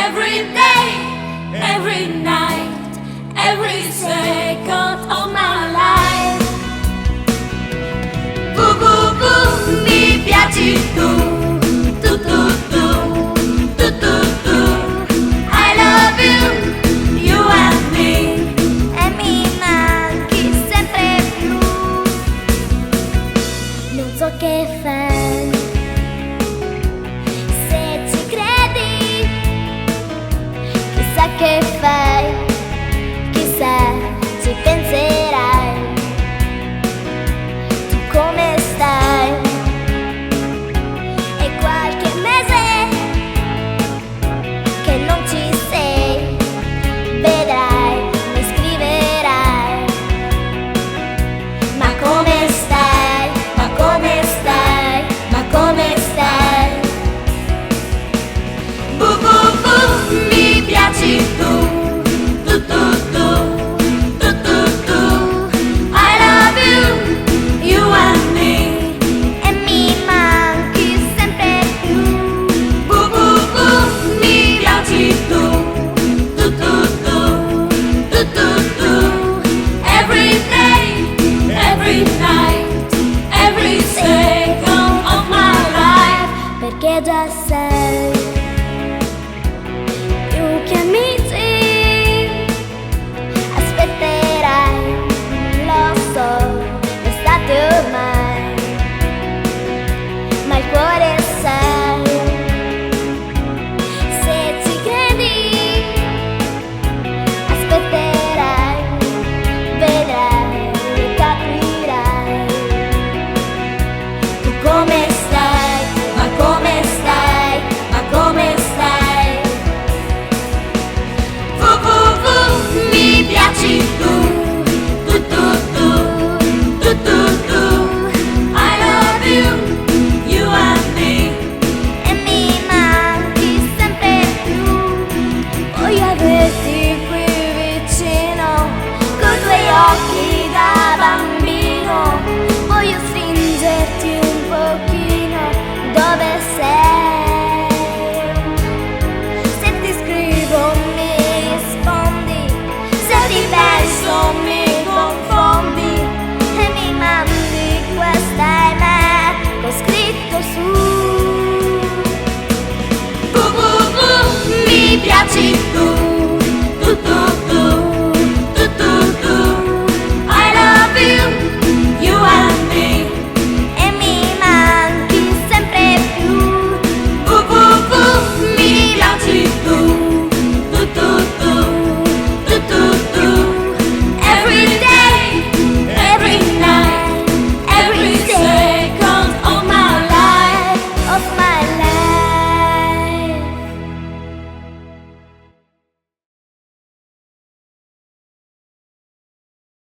every day, every night, every second of my life. Mi piaci tu, tu, tu, tu, tu, tu, tu. I love you, you and me. E mi manchi sempre più. Non so che fai, se ci credi, chissà che fai, chissà ci penserai. Tu come stai? È qualche mese che non ci sei, vedrai, mi scriverai. Ma come stai? Ma come stai? Ma come stai? Mi piaci tu, tu, tu, tu, tu, tu, tu. I love you, you and me. E mi manchi sempre più. Mi piaci tu, tu, tu, tu, tu, tu, tu. Every day, every night, every second of my life. Perché già sei più che amici, aspetterai, lo so, l'estate ormai, ma il cuore sai, se ci credi, aspetterai, vedrai, capirai. Tu come stai? Ma come stai? Ma come stai? Mi piaci tu, tu, tu, tu, tu, tu, tu. I love you, you and me. E mi manchi sempre più. Voglio averti qui vicino, coi tuoi occhi da bambino. Voglio stringerti un pochino, dove sei? Se ti scrivo mi rispondi, se ti penso mi confondi e mi mandi questa email con scritto su. Mi piaci tu,